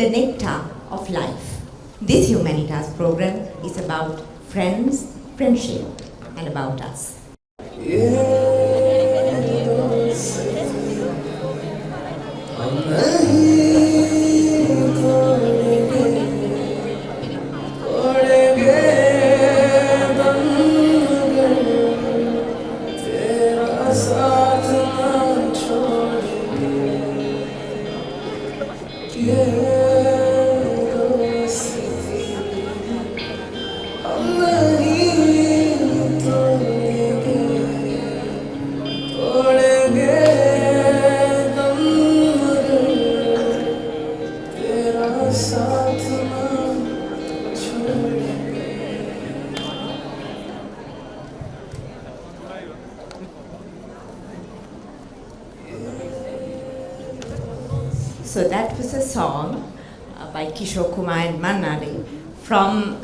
the nectar of life. This Humanitas program is about friends, friendship, and about us. So that was a song by Kishore Kumar and Mannari from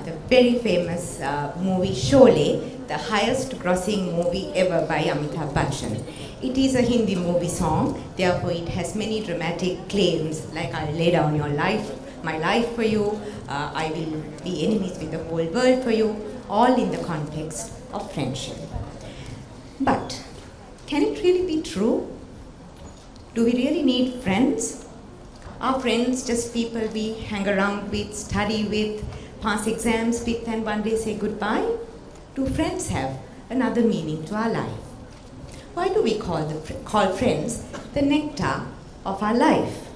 the very famous movie Sholay, the highest grossing movie ever by Amitabh Bachchan. It is a Hindi movie song, therefore it has many dramatic claims like I'll lay down my life for you, I will be enemies with the whole world for you, all in the context of friendship. But can it really be true? Do we really need friends? Are friends just people we hang around with, study with, pass exams with, and one day say goodbye? Do friends have another meaning to our life? Why do we call friends the nectar of our life?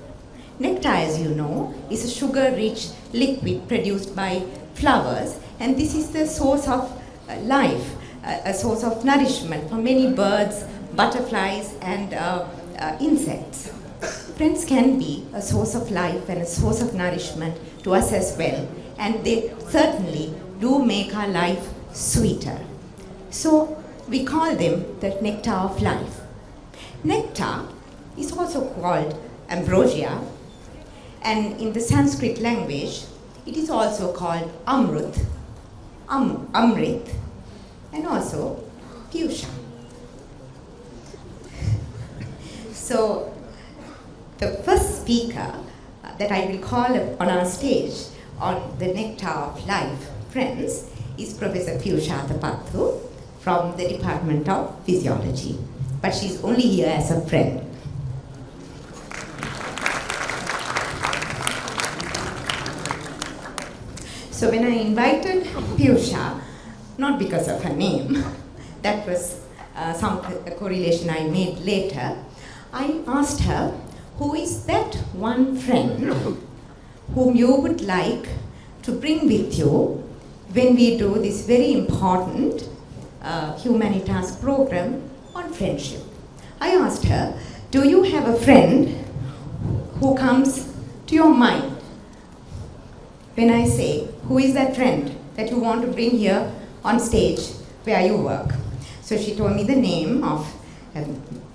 Nectar, as you know, is a sugar-rich liquid produced by flowers, and this is the source of life, a source of nourishment for many birds, butterflies, and insects. Friends can be a source of life and a source of nourishment to us as well, and they certainly do make our life sweeter. So we call them the nectar of life. Nectar is also called ambrosia, and in the Sanskrit language it is also called amrut, amrit, and also piyusha. So the first speaker that I will call on our stage on the nectar of life, friends, is Professor Piyusha Thapathu from the Department of Physiology. But she's only here as a friend. So when I invited Piyusha, not because of her name, that was some correlation I made later, I asked her, who is that one friend whom you would like to bring with you when we do this very important Humanitas program on friendship? I asked her, do you have a friend who comes to your mind when I say, who is that friend that you want to bring here on stage where you work? So she told me the name of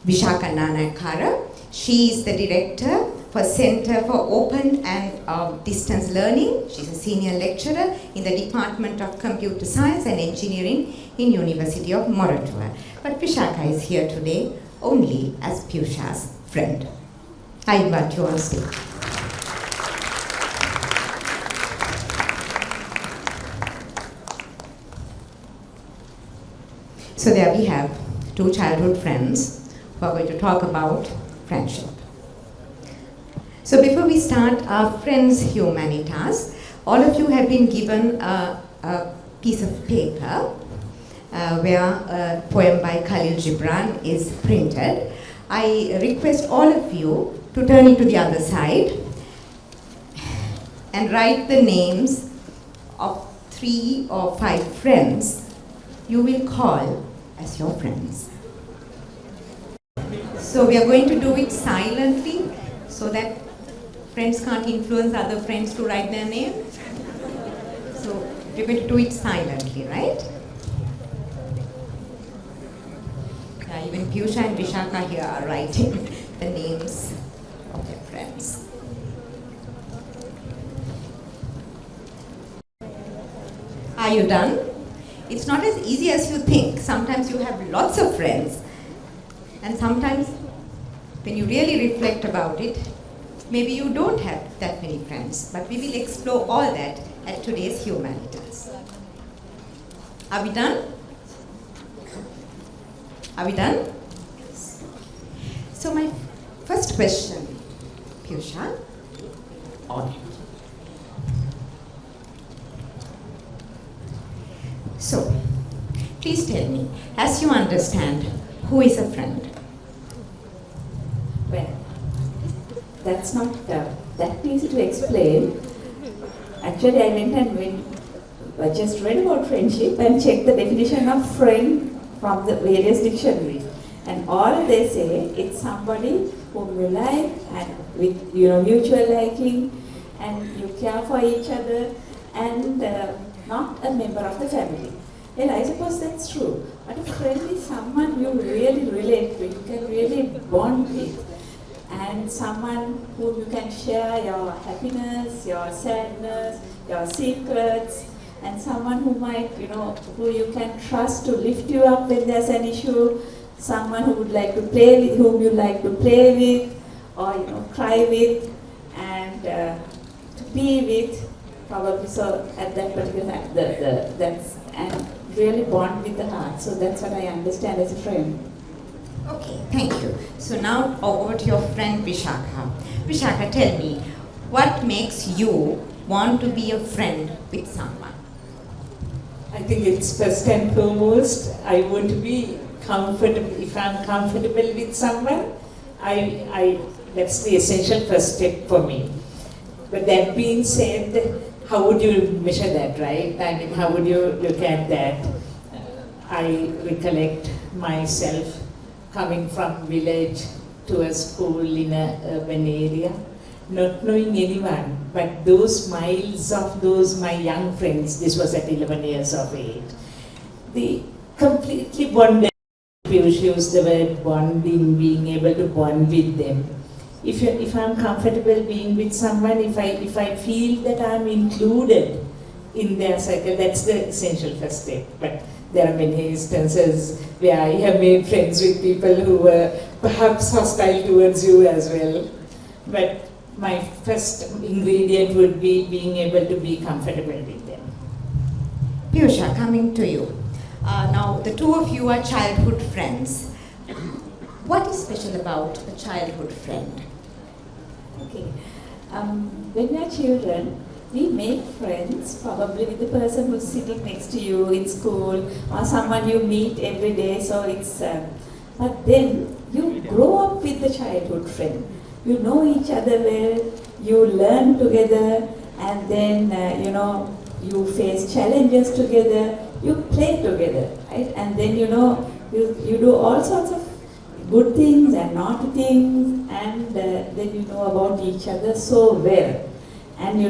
Vishaka Nanakara. She is the director for Center for Open and Distance Learning. She's a senior lecturer in the Department of Computer Science and Engineering in University of Moratuwa. But Vishaka is here today only as Piyusha's friend. I invite you on stage. So there we have two childhood friends who are going to talk about friendship. So before we start our Friends Humanitas, all of you have been given a piece of paper where a poem by Khalil Gibran is printed. I request all of you to turn it to the other side and write the names of 3 or 5 friends you will call as your friends. So we are going to do it silently so that friends can't influence other friends to write their name. So we're going to do it silently, right? Yeah, even Piyusha and Vishaka here are writing the names of their friends. Are you done? It's not as easy as you think. Sometimes you have lots of friends, and sometimes when you really reflect about it, maybe you don't have that many friends, but we will explore all that at today's Humanitas. Are we done? Are we done? So my first question, Piyusha. On. So, please tell me, as you understand, who is a friend? Well, that's not that easy to explain. Actually, I went and just read about friendship and checked the definition of friend from the various dictionaries. And all they say, it's somebody whom you like and with mutual liking, and you care for each other, and not a member of the family. Well, I suppose that's true. But a friend is someone you really relate to, you can really bond with, and someone whom you can share your happiness, your sadness, your secrets, and someone who might, who you can trust to lift you up when there's an issue, someone who would like to play with, whom you like to play with, or cry with, and to be with, probably. So at that particular time, that's and really bond with the heart. So that's what I understand as a friend. Okay, thank you. So now over to your friend Vishakha. Vishakha, tell me, what makes you want to be a friend with someone? I think it's first and foremost, I want to be comfortable. If I'm comfortable with someone, that's the essential first step for me. But that being said, how would you measure that, right? I mean, how would you look at that? I recollect myself coming from village to a school in an urban area, not knowing anyone, but those smiles of those my young friends, this was at 11 years of age, they completely bonded. Piyush used the word bonding, being able to bond with them. If I'm comfortable being with someone, if I feel that I'm included in their circle, that's the essential first step. But there are many instances where I have made friends with people who were perhaps hostile towards you as well. But my first ingredient would be being able to be comfortable with them. Piyusha, coming to you. Now, the two of you are childhood friends. What is special about a childhood friend? Okay. When we are children, we make friends probably with the person who's sitting next to you in school or someone you meet every day. So it's, but then you grow up with the childhood friend. You know each other well, you learn together, and then you face challenges together, you play together, right? And then you do all sorts of good things and naughty things, and then you know about each other so well. And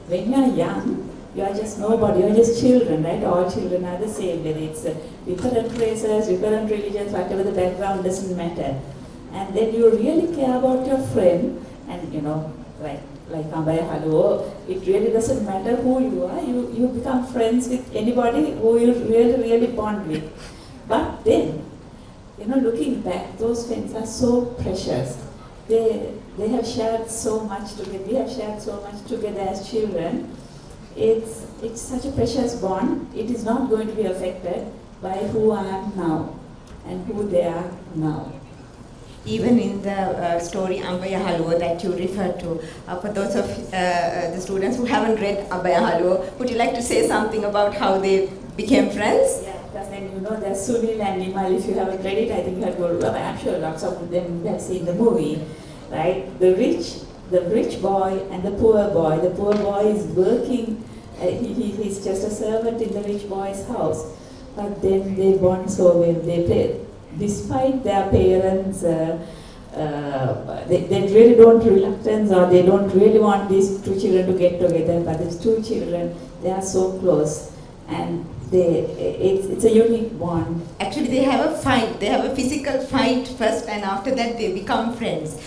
when you are young, you are just nobody, you are just children, right? All children are the same, whether it's different races, different religions, whatever the background, doesn't matter. And then you really care about your friend, and like Ambaya Haluo, it really doesn't matter who you are, you become friends with anybody who you really bond with. But then, looking back, those friends are so precious. They have shared so much together. We have shared so much together as children. It's such a precious bond. It is not going to be affected by who I am now and who they are now. Even in the story Ambaya Haluo that you referred to, for those of the students who haven't read Ambaya Haluo, would you like to say something about how they became friends? Yeah, because then there's Sunil and Nimal. If you haven't read it, I think you have to go. I'm sure lots of them have seen the movie, right? The rich boy and the poor boy. The poor boy is working. He's just a servant in the rich boy's house. But then they bond so well. They play. Despite their parents, they really don't reluctance, or they don't really want these two children to get together, but these two children, they are so close, and it's a unique bond. Actually, they have a fight. They have a physical fight first, and after that they become friends.